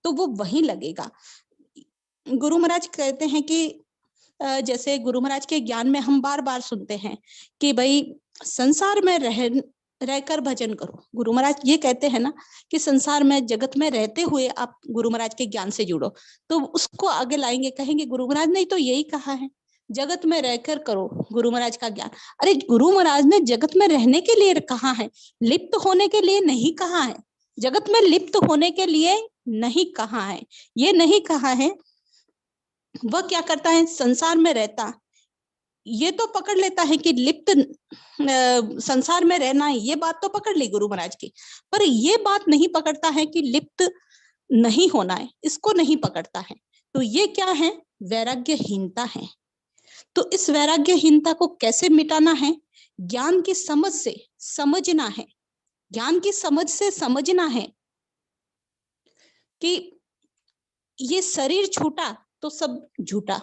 तो वो वहीं लगेगा। गुरु महाराज कहते हैं कि जैसे गुरु महाराज के ज्ञान में हम बार बार सुनते हैं कि भाई संसार में रहकर भजन करो। गुरु महाराज ये कहते हैं ना कि संसार में, जगत में रहते हुए आप गुरु महाराज के ज्ञान से जुड़ो। तो उसको आगे लाएंगे, कहेंगे गुरु महाराज ने तो यही कहा है, जगत में रहकर करो गुरु महाराज का ज्ञान। अरे गुरु महाराज ने जगत में रहने के लिए कहा है, लिप्त होने के लिए नहीं कहा है। जगत में लिप्त होने के लिए नहीं कहा है, ये नहीं कहा है। वह क्या करता है? संसार में रहता, ये तो पकड़ लेता है कि लिप्त संसार में रहना है, ये बात तो पकड़ ली गुरु महाराज की, पर ये बात नहीं पकड़ता है कि लिप्त नहीं होना है, इसको नहीं पकड़ता है। तो ये क्या है? वैराग्यहीनता है। तो इस वैराग्यहीनता को कैसे मिटाना है? ज्ञान की समझ से समझना है। ज्ञान की समझ से समझना है कि ये शरीर छूटा तो सब झूठा।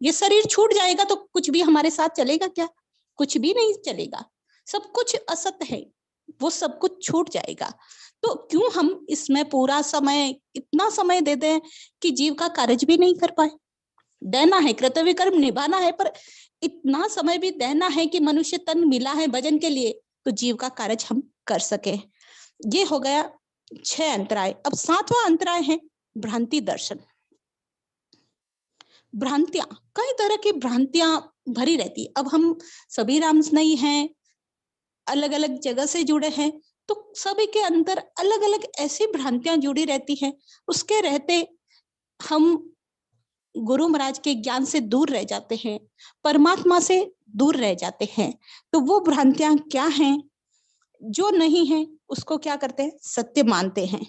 ये शरीर छूट जाएगा तो कुछ भी हमारे साथ चलेगा क्या? कुछ भी नहीं चलेगा। सब कुछ असत है, वो सब कुछ छूट जाएगा। तो क्यों हम इसमें पूरा समय, इतना समय दे दें कि जीव का कार्य भी नहीं कर पाए? देना है, कर्तव्य कर्म निभाना है, पर इतना समय भी देना है कि मनुष्य तन मिला है भजन के लिए, तो जीव का कार्य हम कर सके। ये हो गया 6 अंतराय। अब 7वां अंतराय है भ्रांति दर्शन। भ्रांतियां, कई तरह की भ्रांतियां भरी रहती। अब हम सभी राम्स नहीं हैं, अलग अलग जगह से जुड़े हैं, तो सभी के अंदर अलग अलग ऐसी भ्रांतियां जुड़ी रहती हैं। उसके रहते हम गुरु महाराज के ज्ञान से दूर रह जाते हैं, परमात्मा से दूर रह जाते हैं। तो वो भ्रांतियां क्या हैं? जो नहीं है उसको क्या करते हैं? सत्य मानते हैं।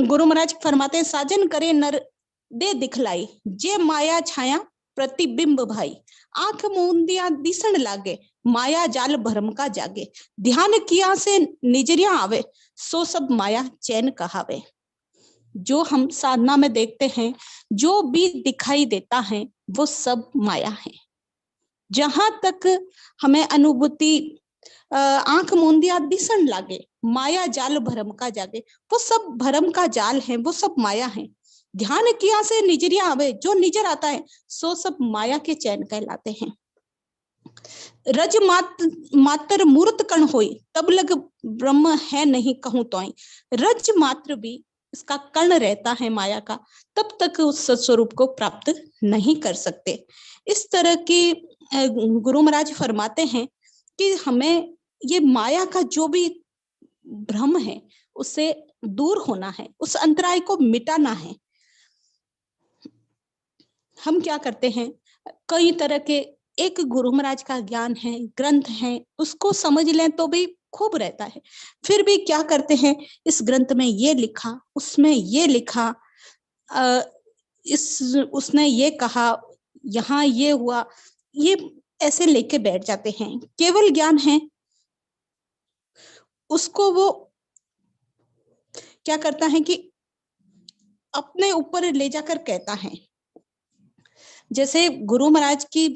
गुरु महाराज फरमाते हैं, साजन करे नर दे दिखलाई, जे माया छाया प्रतिबिंब भाई। आंख मूंदिया दिसन लागे, माया जाल भरम का जागे। ध्यान किया से निजरिया आवे, सो सब माया चैन कहावे। जो हम साधना में देखते हैं, जो भी दिखाई देता है, वो सब माया है। जहां तक हमें अनुभूति आंख मूंदिया दिसन लागे, माया जाल भरम का जागे, वो सब भरम का जाल है, वो सब माया है। ध्यान किया से निजरिया आवे, जो निजर आता है सो सब माया के चैन कहलाते हैं। रज मात्र मूर्त कण होई, तब लग ब्रह्म है नहीं कहूं तोई। रज मात्र भी इसका कण रहता है माया का, तब तक उस सत्स्वरूप को प्राप्त नहीं कर सकते। इस तरह की गुरु महाराज फरमाते हैं कि हमें ये माया का जो भी भ्रम है उससे दूर होना है, उस अंतराय को मिटाना है। हम क्या करते हैं? कई तरह के, एक गुरु महाराज का ज्ञान है, ग्रंथ है, उसको समझ लें तो भी खूब रहता है। फिर भी क्या करते हैं? इस ग्रंथ में ये लिखा, उसमें ये लिखा, उसने ये कहा, यहाँ ये हुआ, ये ऐसे लेके बैठ जाते हैं। केवल ज्ञान है, उसको वो क्या करता है कि अपने ऊपर ले जाकर कहता है। जैसे गुरु महाराज की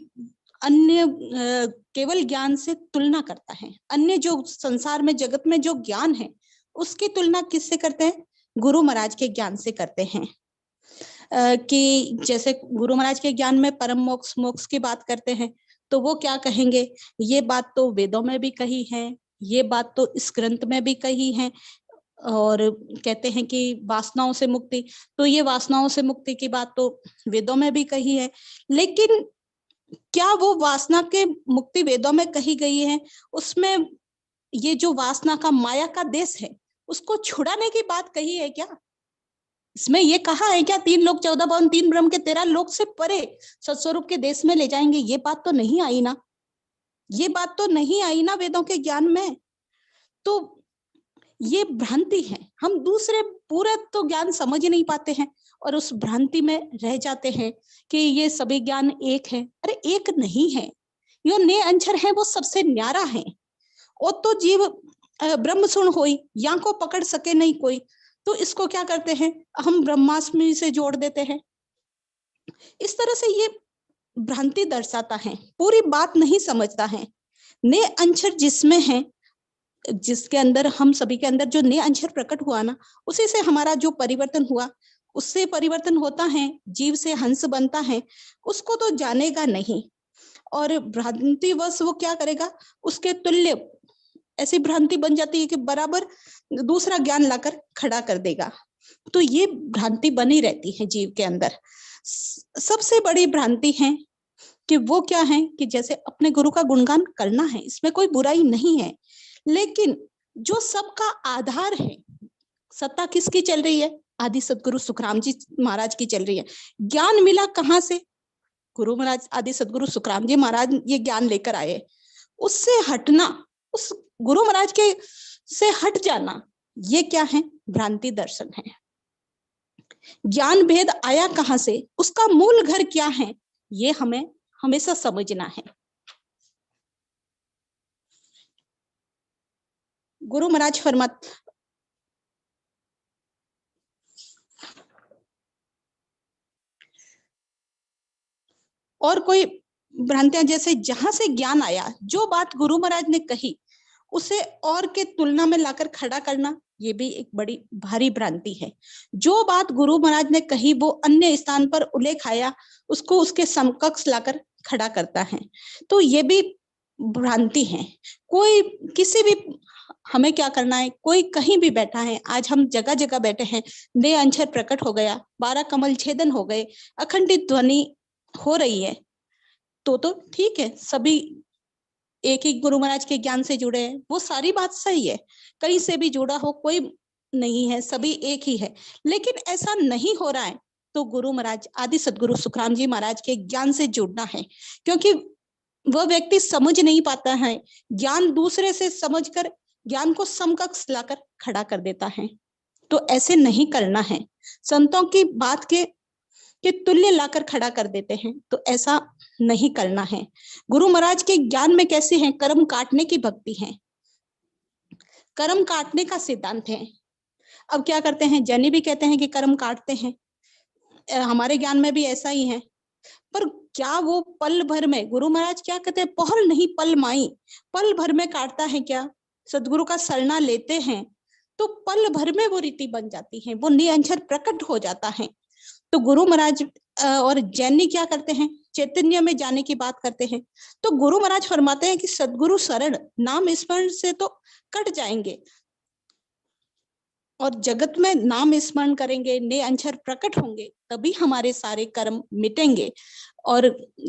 अन्य केवल ज्ञान से तुलना करता है। अन्य जो संसार में, जगत में जो ज्ञान है, उसकी तुलना किससे करते हैं? गुरु महाराज के ज्ञान से करते हैं। कि जैसे गुरु महाराज के ज्ञान में परम मोक्ष, मोक्ष की बात करते हैं, तो वो क्या कहेंगे? ये बात तो वेदों में भी कही है, ये बात तो इस ग्रंथ में भी कही है। और कहते हैं कि वासनाओं से मुक्ति, तो ये वासनाओं से मुक्ति की बात तो वेदों में भी कही है। लेकिन क्या वो वासना के मुक्ति वेदों में कही गई है, उसमें ये जो वासना का, माया का देश है, उसको छुड़ाने की बात कही है क्या? इसमें ये कहा है क्या 3 लोक 14 भवन 3 ब्रह्म के 13 लोक से परे सत्स्वरूप के देश में ले जाएंगे? ये बात तो नहीं आई ना, ये बात तो नहीं आई ना वेदों के ज्ञान में। तो ये भ्रांति है। हम दूसरे पूरे तो ज्ञान समझ नहीं पाते हैं और उस भ्रांति में रह जाते हैं कि ये सभी ज्ञान एक है। अरे एक नहीं है, यो ने अंशर है, वो सबसे न्यारा है। वो तो जीव ब्रह्म सुन होई, या को पकड़ सके नहीं कोई। तो इसको क्या करते हैं? हम ब्रह्मास्मि से जोड़ देते हैं। इस तरह से ये भ्रांति दर्शाता है, पूरी बात नहीं समझता है। ने अंशर जिसमें है, जिसके अंदर हम सभी के अंदर जो ने अंशर प्रकट हुआ ना, उसी से हमारा जो परिवर्तन हुआ, उससे परिवर्तन होता है, जीव से हंस बनता है, उसको तो जानेगा नहीं। और भ्रांतिवश वो क्या करेगा, उसके तुल्य ऐसी भ्रांति बन जाती है कि बराबर दूसरा ज्ञान लाकर खड़ा कर देगा। तो ये भ्रांति बनी रहती है जीव के अंदर। सबसे बड़ी भ्रांति है कि वो क्या है कि जैसे अपने गुरु का गुणगान करना है, इसमें कोई बुराई नहीं है, लेकिन जो सबका आधार है, सत्ता किसकी चल रही है, आदि सदगुरु सुखराम जी महाराज की चल रही है। ज्ञान मिला कहाँ से, गुरु महाराज आदि सदगुरु सुखराम जी महाराज ये ज्ञान लेकर आए। उससे हटना, उस गुरु महाराज के से हट जाना, ये क्या है, भ्रांति दर्शन है। ज्ञान भेद आया कहां से, उसका मूल घर क्या है, ये हमें हमेशा समझना है। गुरु महाराज फरमाते, और कोई भ्रांतियां, जैसे जहां से ज्ञान आया, जो बात गुरु महाराज ने कही उसे और के तुलना में लाकर खड़ा करना, ये भी एक बड़ी भारी भ्रांति है। जो बात गुरु महाराज ने कही वो अन्य स्थान पर उल्लेख आया, उसको उसके समकक्ष लाकर खड़ा करता है, तो ये भी भ्रांति है। कोई किसी भी, हमें क्या करना है, कोई कहीं भी बैठा है, आज हम जगह जगह बैठे हैं, ने अंशर प्रकट हो गया, 12 कमल छेदन हो गए, अखंडित ध्वनि हो रही है, तो ठीक है, सभी एक ही गुरु महाराज के ज्ञान से जुड़े हैं, वो सारी बात सही है, कहीं से भी जुड़ा हो कोई नहीं है, सभी एक ही है। लेकिन ऐसा नहीं हो रहा है, तो गुरु महाराज आदि सदगुरु सुखराम जी महाराज के ज्ञान से जुड़ना है, क्योंकि वह व्यक्ति समझ नहीं पाता है, ज्ञान दूसरे से समझकर ज्ञान को समकक्ष लाकर खड़ा कर देता है। तो ऐसे नहीं करना है, संतों की बात के तुल्य लाकर खड़ा कर देते हैं, तो ऐसा नहीं करना है। गुरु महाराज के ज्ञान में कैसे है, कर्म काटने की भक्ति है, कर्म काटने का सिद्धांत है। अब क्या करते हैं, जैनी भी कहते हैं कि कर्म काटते हैं, हमारे ज्ञान में भी ऐसा ही है, पर क्या वो पल भर में, गुरु महाराज क्या कहते हैं, पहल नहीं पल माई, पल भर में काटता है क्या, सदगुरु का शरणा लेते हैं तो पल भर में वो रीति बन जाती है, वो निअंजर प्रकट हो जाता है। तो गुरु महाराज और जैनी क्या करते हैं, चैतन्य में जाने की बात करते हैं, तो गुरु महाराज फरमाते हैं कि सदगुरु शरण नाम स्मरण से तो कट जाएंगे, और जगत में नाम स्मरण करेंगे, नए अंशर प्रकट होंगे, तभी हमारे सारे कर्म मिटेंगे और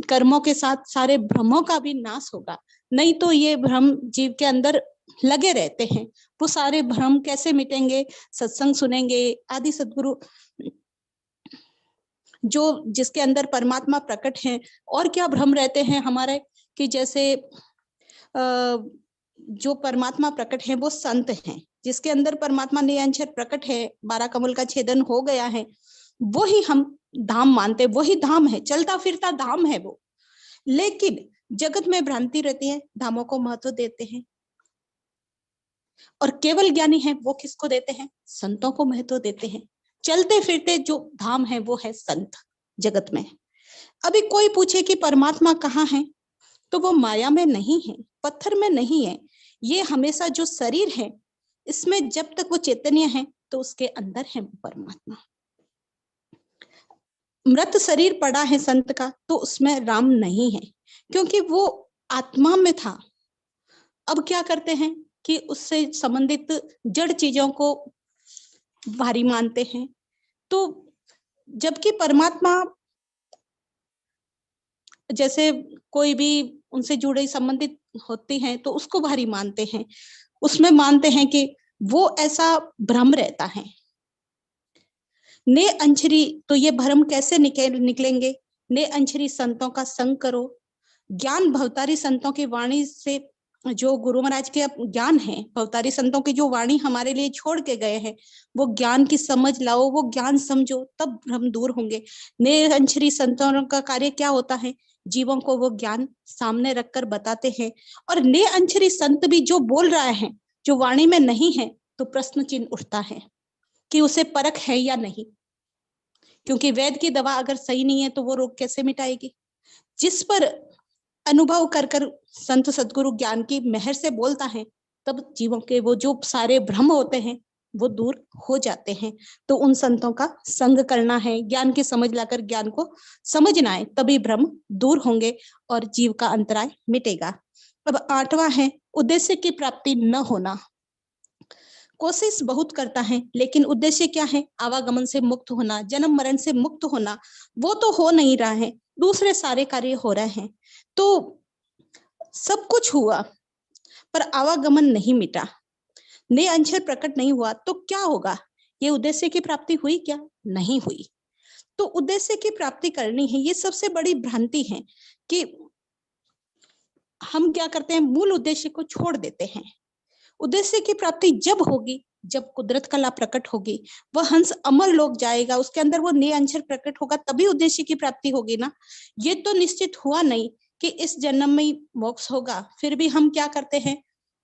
कर्मों के साथ सारे भ्रमों का भी नाश होगा। नहीं तो ये भ्रम जीव के अंदर लगे रहते हैं, वो सारे भ्रम कैसे मिटेंगे, सत्संग सुनेंगे, आदि सदगुरु जो जिसके अंदर परमात्मा प्रकट है, और क्या भ्रम रहते हैं हमारे, कि जैसे जो परमात्मा प्रकट है वो संत हैं, जिसके अंदर परमात्मा निअंशर प्रकट है, 12 कमल का छेदन हो गया है, वही हम धाम मानते, वही धाम है, चलता फिरता धाम है वो। लेकिन जगत में भ्रांति रहती है, धामों को महत्व देते हैं, और केवल ज्ञानी है वो किसको देते हैं, संतों को महत्व देते हैं। चलते फिरते जो धाम है वो है संत जगत में। अभी कोई पूछे कि परमात्मा कहाँ है, तो वो माया में नहीं है, पत्थर में नहीं है, ये हमेशा जो शरीर है इसमें जब तक वो चैतन्य है तो उसके अंदर है परमात्मा। मृत शरीर पड़ा है संत का तो उसमें राम नहीं है, क्योंकि वो आत्मा में था। अब क्या करते हैं कि उससे संबंधित जड़ चीजों को भारी मानते हैं, तो जबकि परमात्मा जैसे कोई भी उनसे जुड़े संबंधित होती हैं तो उसको भारी मानते हैं, उसमें मानते हैं कि वो ऐसा भ्रम रहता है। ने अंशरी, तो ये भ्रम कैसे निकलेंगे, ने अंशरी संतों का संग करो, ज्ञान भवतारी संतों की वाणी से, जो गुरु महाराज के ज्ञान है, भवतारी संतों की जो वाणी हमारे लिए छोड़ के गए हैं, वो ज्ञान की समझ लाओ, वो ज्ञान समझो, तब भ्रम दूर होंगे। ने अंशरी संतों का कार्य क्या होता है, जीवों को वो ज्ञान सामने रखकर बताते हैं, और ने अंशरी संत भी जो बोल रहा है, जो वाणी में नहीं है, तो प्रश्न चिन्ह उठता है कि उसे परख है या नहीं, क्योंकि वैद्य की दवा अगर सही नहीं है तो वो रोग कैसे मिटाएगी। जिस पर अनुभव कर कर संत सद्गुरु ज्ञान की मेहर से बोलता है, तब जीवों के वो जो सारे भ्रम होते हैं वो दूर हो जाते हैं। तो उन संतों का संग करना है, ज्ञान की समझ लाकर ज्ञान को समझना है, तभी भ्रम दूर होंगे और जीव का अंतराय मिटेगा। अब 8वां है उद्देश्य की प्राप्ति न होना। कोशिश बहुत करता है लेकिन उद्देश्य क्या है? आवागमन से मुक्त होना, जन्म मरण से मुक्त होना, वो तो हो नहीं रहा है, दूसरे सारे कार्य हो रहे हैं। तो सब कुछ हुआ पर आवागमन नहीं मिटा, नए अक्षर प्रकट नहीं हुआ, तो क्या होगा? ये उद्देश्य की प्राप्ति हुई क्या? नहीं हुई। तो उद्देश्य की प्राप्ति करनी है, ये सबसे बड़ी भ्रांति है कि हम क्या करते हैं, मूल उद्देश्य को छोड़ देते हैं। उद्देश्य की प्राप्ति जब होगी जब कुदरत कला प्रकट होगी, वह हंस अमर लोक जाएगा, उसके अंदर वो नए अक्षर प्रकट होगा, तभी उद्देश्य की प्राप्ति होगी ना। ये तो निश्चित हुआ नहीं कि इस जन्म में ही मोक्ष होगा। फिर भी हम क्या करते हैं,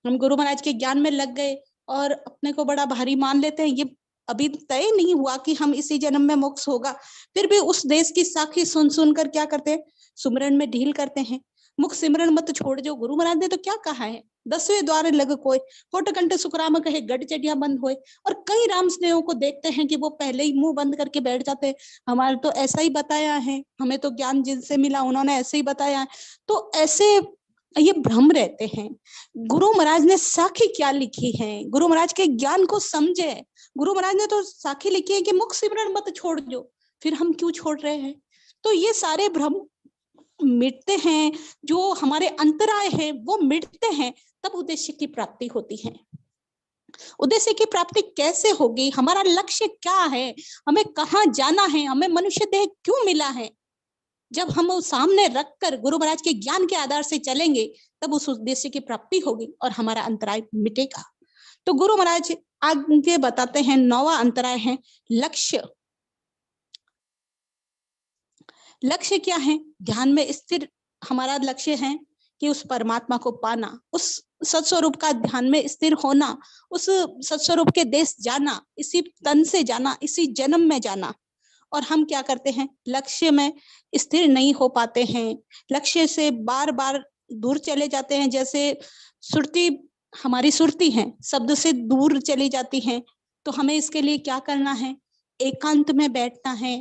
हम गुरु महाराज के ज्ञान में लग गए और अपने को बड़ा भारी मान लेते हैं। ये अभी तय नहीं हुआ कि हम इसी जन्म में मोक्ष होगा, फिर भी उस देश की साखी सुन सुनकर क्या करते हैं, सुमरन में ढील करते हैं। मुख सिमरन मत छोड़ जो, गुरु महाराज ने तो क्या कहा है, 10वें द्वार लग कोई, होठ कंठ सुखराम कहे, गढ़ चढ़िया बंद होए। और कई राम स्नेहों को देखते हैं कि वो पहले ही मुंह बंद करके बैठ जाते हैं, हमारे तो ऐसा ही बताया है, हमें तो ज्ञान जिनसे मिला उन्होंने ऐसे ही बताया है। तो ऐसे ये भ्रम रहते हैं। गुरु महाराज ने साखी क्या लिखी है, गुरु महाराज के ज्ञान को समझे। गुरु महाराज ने तो साखी लिखी है कि मुख सिमरन मत छोड़ जो, फिर हम क्यों छोड़ रहे हैं? तो ये सारे भ्रम मिटते हैं, जो हमारे अंतराय हैं वो मिटते हैं, तब उद्देश्य की प्राप्ति होती है। उद्देश्य की प्राप्ति कैसे होगी? हमारा लक्ष्य क्या है, हमें कहाँ जाना है, हमें मनुष्य देह क्यों मिला है? जब हम वो सामने रखकर गुरु महाराज के ज्ञान के आधार से चलेंगे, तब उस उद्देश्य की प्राप्ति होगी और हमारा अंतराय मिटेगा। तो गुरु महाराज आगे बताते हैं, 9वां अंतराय है लक्ष्य। लक्ष्य क्या है? ध्यान में स्थिर हमारा लक्ष्य है कि उस परमात्मा को पाना, उस सत्स्वरूप का ध्यान में स्थिर होना, उस सत्स्वरूप के देश जाना, इसी तन से जाना, इसी जन्म में जाना। और हम क्या करते हैं, लक्ष्य में स्थिर नहीं हो पाते हैं, लक्ष्य से बार बार दूर चले जाते हैं। जैसे सुरती, हमारी सुरती है शब्द से दूर चली जाती है, तो हमें इसके लिए क्या करना है? एकांत में बैठना है,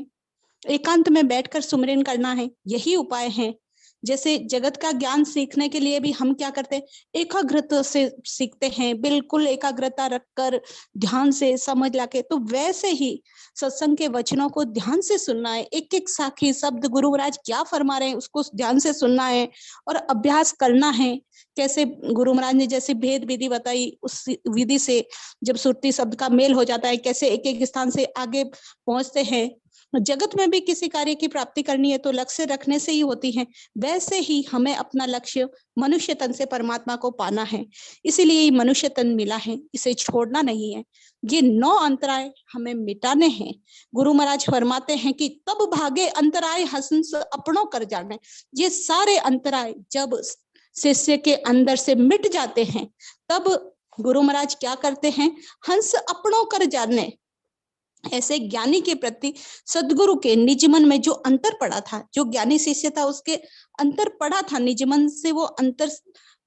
एकांत में बैठकर सुमिरन करना है, यही उपाय है। जैसे जगत का ज्ञान सीखने के लिए भी हम क्या करते हैं, एकाग्रता से सीखते हैं, बिल्कुल एकाग्रता रखकर ध्यान से समझ लाके। तो वैसे ही सत्संग के वचनों को ध्यान से सुनना है, एक एक साखी शब्द गुरु महाराज क्या फरमा रहे हैं उसको ध्यान से सुनना है और अभ्यास करना है। कैसे गुरु महाराज ने जैसे भेद विधि बताई, उस विधि से जब सुरती शब्द का मेल हो जाता है, कैसे एक एक स्थान से आगे पहुंचते हैं। जगत में भी किसी कार्य की प्राप्ति करनी है तो लक्ष्य रखने से ही होती है, वैसे ही हमें अपना लक्ष्य मनुष्य तन से परमात्मा को पाना है, इसीलिए मनुष्य तन मिला है, इसे छोड़ना नहीं है। ये 9 अंतराय हमें मिटाने हैं। गुरु महाराज फरमाते हैं कि तब भागे अंतराय हंस अपनों कर जाने। ये सारे अंतराय जब शिष्य के अंदर से मिट जाते हैं, तब गुरु महाराज क्या करते हैं, हंस अपनों कर जाने। ऐसे ज्ञानी के प्रति सदगुरु के निज मन में जो अंतर पड़ा था, जो ज्ञानी शिष्य था उसके अंतर पड़ा था, निज मन से वो अंतर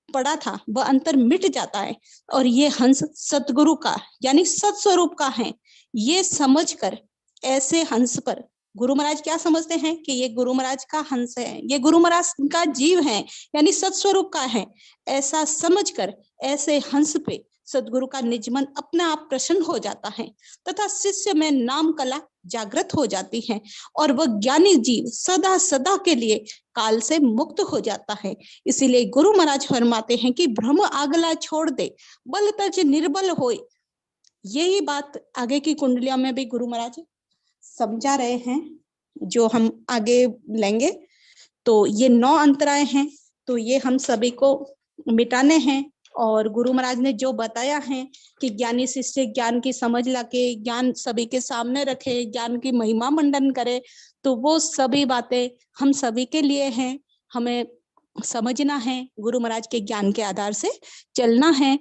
पड़ा था, वह अंतर मिट जाता है। और ये हंस सदगुरु का यानी सत्स्वरूप का है, ये समझकर ऐसे हंस पर गुरु महाराज क्या समझते हैं कि ये गुरु महाराज का हंस है, ये गुरु महाराज का जीव है, यानी सत्स्वरूप का है। ऐसा समझकर ऐसे हंस पे सदगुरु का निज मन अपने आप प्रसन्न हो जाता है तथा शिष्य में नाम कला जागृत हो जाती है और वह ज्ञानी जीव सदा सदा के लिए काल से मुक्त हो जाता है। इसीलिए गुरु महाराज फरमाते हैं कि भ्रम आगला छोड़ दे, बल तज निर्बल होए। यही बात आगे की कुंडलियों में भी गुरु महाराज समझा रहे हैं, जो हम आगे लेंगे। तो ये 9 अंतराय हैं, तो ये हम सभी को मिटाने हैं। और गुरु महाराज ने जो बताया है कि ज्ञानी शिष्य ज्ञान की समझ लाके ज्ञान सभी के सामने रखे, ज्ञान की महिमा मंडन करे, तो वो सभी बातें हम सभी के लिए हैं। हमें समझना है, गुरु महाराज के ज्ञान के आधार से चलना है।